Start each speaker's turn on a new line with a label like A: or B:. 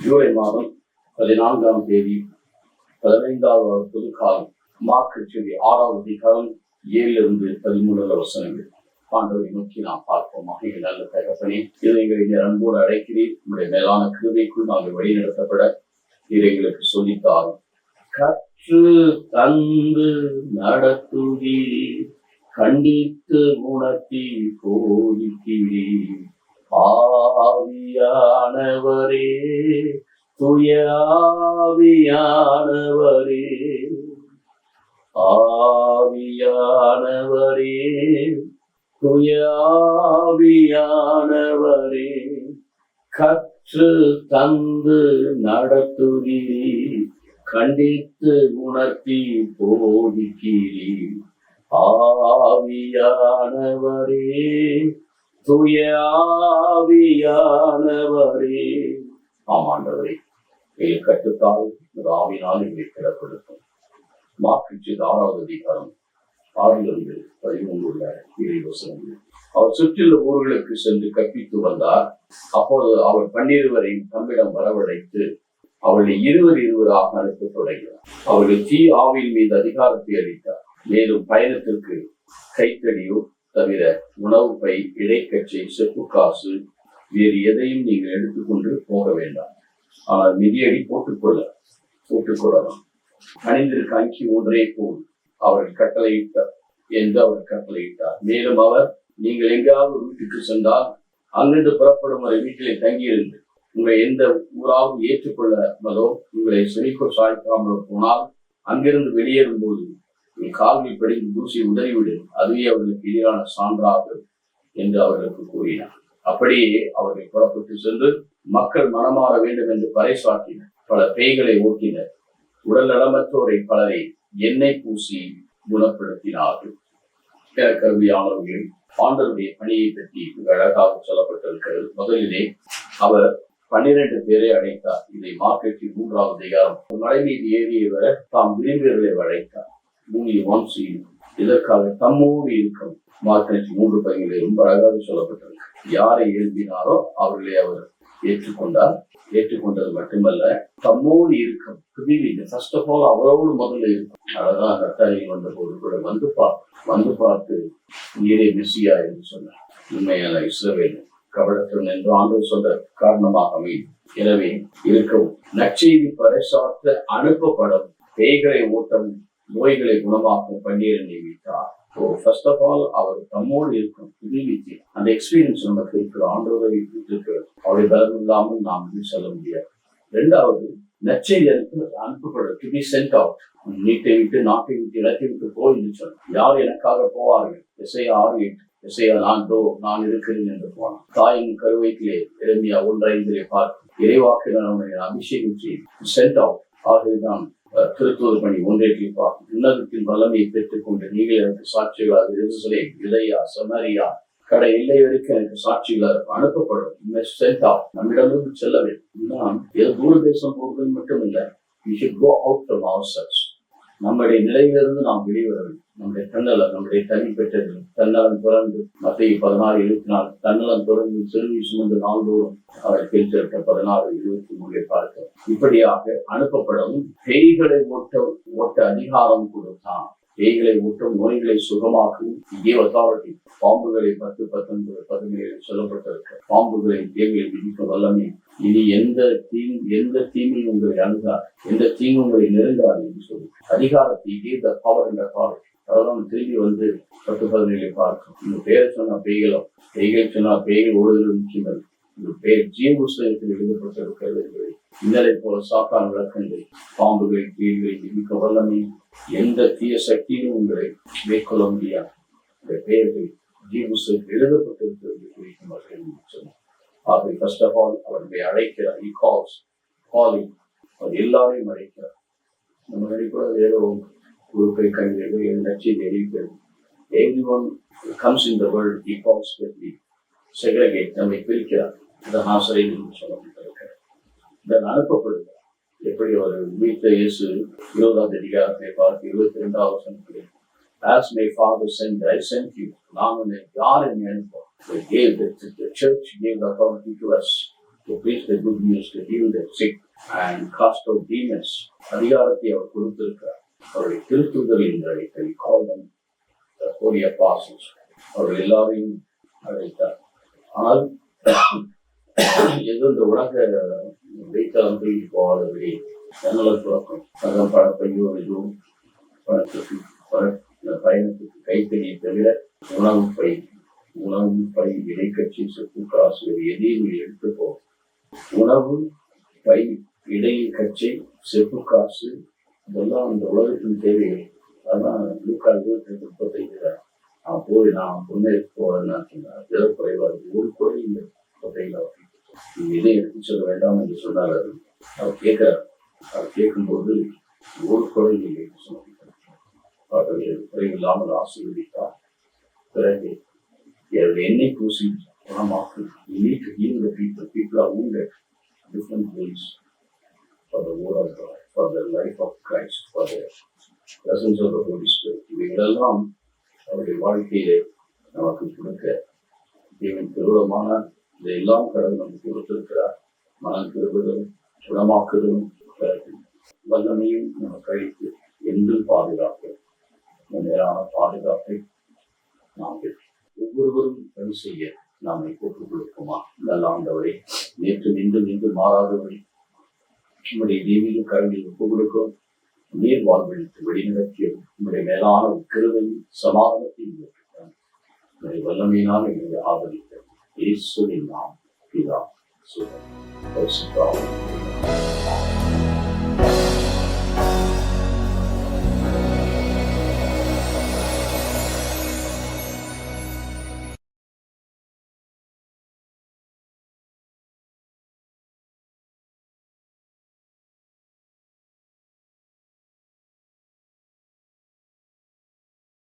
A: ஜூலை மாதம் 14ஆம் தேதி 15வது பொதுக்காலம் மார்க்கு 6வது அதிகாரம் 7-13 வசனங்கள் ஆண்டவரை நோக்கி நாம் பார்ப்போம். எங்கள் நல்ல தகப்பனே, இதை எங்களை அன்போடு அழைக்கிறீர். உங்களுடைய மேலான கிருபைக்குள் நாங்கள் வழிநடத்தப்பட இதை எங்களுக்கு சொல்லித்தாரும். கற்று தந்து நடத்துகிறீர், கண்டித்து உணர்த்தி போதிக்கிறீர். ஆவியானவரே, தூய ஆவியானவரே, ஆவியானவரே, தூய ஆவியானவரே, கற்று தந்து நடத்துகிறீர், கண்டித்து உணர்த்தி போதிக்கிறீர். ஆவியானவரே, தூய ஆவியானவரே. ஆமாண்டவரே, எங்கள் கட்டுத்தால் ஆவினால் எங்களை திறப்படுத்தும். மார்க்கு 6வது அதிகாரம் 6-13 வசனங்கள். அவர் சுற்றியுள்ள ஊர்களுக்கு சென்று கற்பித்து வந்தார். அப்போது அவர் 12 தம்மிடம் வரவழைத்து அவர்களை 20 அனுப்ப தொடங்கினார். அவர்கள் தீ ஆவியின் மீது அதிகாரத்தை அளித்தார். மேலும் பயணத்திற்கு கைத்தடியோ தவிர உணவு பை, இடைக்கச்சை, செப்பு காசு வேறு எதையும் நீங்கள் எடுத்துக்கொண்டு போக வேண்டாம். ஆனால் மிதியடி போட்டுக்கொள்ளலாம். அணிந்திருக்க அங்கி ஒன்றே போல் அவர்கள் கட்டளையிட்டார் என்று அவர் கட்டளையிட்டார். மேலும் அவர், நீங்கள் எங்காவது வீட்டுக்கு சென்றால் அங்கிருந்து புறப்படும் வரை வீட்டிலே தங்கியிருந்து உங்களை எந்த ஊராவது ஏற்றுக்கொள்ளமதோ உங்களை செழிக்கோ சாய்க்காமலோ போனால் அங்கிருந்து வெளியேறும் போது உங்கள் கால்கள் படிந்து தூசி உதறிவிடு, அதுவே அவர்களுக்கு எதிரான சான்றாகும் என்று அவர்களுக்கு கூறினார். அப்படியே அவர்கள் புறப்பட்டு சென்று மக்கள் மனமாற வேண்டும் என்று பறைசாற்றினர். பல பேய்களை ஓட்டினர். உடல் நலமற்றோரை பலரை எண்ணெய் பூசி குணப்படுத்தினார்கள். கருவியானவர்கள் ஆண்டவருடைய பணியை பற்றி மிக அழகாக சொல்லப்பட்டிருக்கிறது. முதலிலே அவர் 12 பேரை அழைத்தார். இதை மார்க்கு 3வது அதிகாரம். மலை மீது ஏறியவர தாம் விரும்பியவர்களை அழைத்தார். இதற்காக தம்மோடு இருக்கும் மார்க்கு 3 ரொம்ப அழகாக சொல்லப்பட்டிருக்கு. யாரை எழுப்பினாரோ அவர்களை அவர் ஏற்றுக்கொண்டார். ஏற்றுக்கொண்டது மட்டுமல்ல, தம்மோடு இருக்கும் ஃபர்ஸ்ட் ஆஃப் ஆல் அவரோடு முதல்ல இருக்கும். அதான் கட்டாரியில் வந்த போது கூட வந்து பார்த்து நீரே மெசியா என்று சொன்னார். உண்மையான இஸ்ரவேல் கவலத்துடன் என்று ஆண்டவர் சொல்ற காரணமாக அமையும். எனவே இருக்கவும் நற்செய்தி பறைசாற்ற அனுப்பப்படும், பேய்களை ஓட்டம், நோய்களை குணமாக்கும் 12 நியமித்தார். ஃபர்ஸ்ட் ஆஃப் ஆல் அவர் தம்மோடு இருக்கும் புதுவித்தி அந்த எக்ஸ்பீரியன்ஸ் நமக்கு இருக்கிற ஆண்டவரை இருக்கிறது. அவருடைய பலம் இல்லாமல் நாம் செல்ல முடியாது. 2வது, நற்செய்தி அனுப்பப்படும், டு பி சென்ட் அவுட். நீட்டை விட்டு, நாட்டை விட்டு, இடத்தை விட்டு போயின்னு சொன்ன யார் எனக்காக போவார்கள்? எஸ்ஐயா 6:8. எஸ்ஐயா நான் இருக்கிறேன் என்று போனான். தாயின் கருவயிற்றிலே எரேமியா 1:5 பார்த்து இறைவாக்கினரை அபிஷேகம் செய்து சென்ட் அவுட். ஆகவேதான் திருத்தூதர் பணி 1:8 பார்த்து உன்னதத்தின் வல்லமையை பெற்றுக் கொண்டு நீங்கள் எனக்கு சாட்சிகளாக எருசலேம், யூதேயா, சமாரியா கடை எல்லை வரைக்கும் எனக்கு சாட்சிகளாக அனுப்பப்படும். நம்மிடமிருந்து செல்ல வேண்டும். நாம் தூர தேசம் போகிறது மட்டும் இல்லை. We should go out from ourselves. நம்முடைய நிலையிலிருந்து நாம் வெளிவர வேண்டும். நம்முடைய தன்னலம், நம்முடைய தனி பெற்றது தன்னலம் பிறந்து மத்திய 16:24 தன்னலம் பிறந்து செல்வி சுமந்து நாள்தோறும் அவரை பெற்றிருக்க 16:23 பார்க்க இப்படியாக அனுப்பப்படவும் பேய்களை ஓட்ட அதிகாரம் கொடுத்தான். பேய்களை ஓட்டும், நோய்களை சுகமாக்கும் அத்தாரிட்டி. பாம்புகளை 10-19 சொல்லப்பட்டிருக்க பாம்புகளை பேய்களை விதிக்க வல்லமை. இனி எந்த தீமையும் உங்களை அணுகாது, எந்த தீங்கும் உங்களை நெருங்காது என்று சொல்லி அதிகாரத்தை பவர் என்ற பாவம். அதெல்லாம் திரும்பி வந்து 10-17 பார்க்கும். இந்த பேரை சொன்னா பேய்கள் சொன்னா பேய்கள் ஓடுகிறது. இந்த பேர் ஜீவ புஸ்தகத்தில் எழுதப்பட்டிருக்கிறது என்பதை இன்னலை போல சாத்தான் விளக்கங்கள். பாம்புகளை பேய்களை விதிக்க வல்லமை, எந்த தீய சக்தியும் உங்களை மேற்கொள்ள முடியாது. இந்த பெயர்கள் ஜீவ புஸ்தகத்தில் எழுதப்பட்டிருக்கிறது குறிக்கும் சொன்னார். ஆகவே ஃபர்ஸ்ட் ஆஃப் ஆல் அவர்களை அழைக்கிறார். He calls, calling. அவர் எல்லாரையும் அழைக்கிறார். நம்ம கூட ஏதோ குழுக்கை கவிதைகள் நச்செய்தி அறிவிக்கிறது. Everyone comes in the world, he calls with me. Segregate, நம்மை பிரிக்கிறார். இந்த நாசரை என்று சொல்லப்பட்டிருக்கிறார். இதன் அனுப்பப்படுகிறார். எப்படி ஒரு வீட்டில் இயேசு 20வது அதிகாரத்தை பார்த்து 22வது வசனத்தில், As my father sent, I sent you. நான் உன்னை யார் என்னை அனுப்புவோம்? The church gave the authority to us to preach the good news, to heal the sick and cast out demons. அதிகாரத்தை அவர் கொடுத்திருக்கிறார். அவருடைய திருத்துதலின் அழைப்பை call them the holy apostles. அவர்கள் எல்லாரையும் அழைத்தார். ஆனால் எது இந்த உலக வைத்தளத்தில் போகாதபடி ஜன்னலை துறக்கும் நகம் பழப்பையோ எதுவும் பணத்துக்கு பயணத்துக்கு கைத்தறியை தவிர உணவு பை இடைக்கட்சி சொத்து காசு எதையும் எடுத்து போகும். உணவு பை இடைக்கட்சி செப்பு காசு இதெல்லாம் அந்த உலகத்தின் தேவைகள். அதான் லூக்கா 28:35 நான் போய் நான் முன்னேறி போறேன்னு சொன்னார். எதோ குறைவாக ஒரு குறை இந்த தொகையில் இதை எடுத்து சொல்ல வேண்டாம் என்று சொன்னார். அவர் கேட்கிறார். அவர் கேட்கும்போது ஒரு குறை இல்லை என்று சொன்னார். அவர்கள் குறைவில்லாமல் ஆசீர்வதித்தார். பிறகு எண்ணெய் பூசி குணமாக்கு. You need to heal the people. People are wounded different ways for the word of God, for the life of Christ, for the presence of the Holy Spirit. இவைகளெல்லாம் அவருடைய வாழ்க்கையிலே நமக்கு கொடுக்க தேவன் திருவிழமான இதையெல்லாம் கடவுள் நமக்கு கொடுத்திருக்கிறார். மனம் திருவுதலும் குணமாக்குதலும் வல்லமையும் நம்ம கழித்து என்றும் பாதுகாப்பு நேரான பாதுகாப்பை நாம் ஒவ்வொருவரும் பணி செய்ய நாமை ஒப்புக் கொடுப்போமா? நல்ல ஆண்டவரை, நேற்று நின்று மாறாதவரை நம்முடைய தெய்வீக கருவில் ஒப்புக் கொடுக்கும். நீர் வாழ்வழித்து வெளிநடத்தியும் நம்முடைய மேலான கிருபையும் சமாதானத்தையும் நம்முடைய வல்லமையினால் எங்களை ஆதரித்த இயேசுவின் நாம் பிதா சுதன் பரிசுத்த ஆவியானவரே.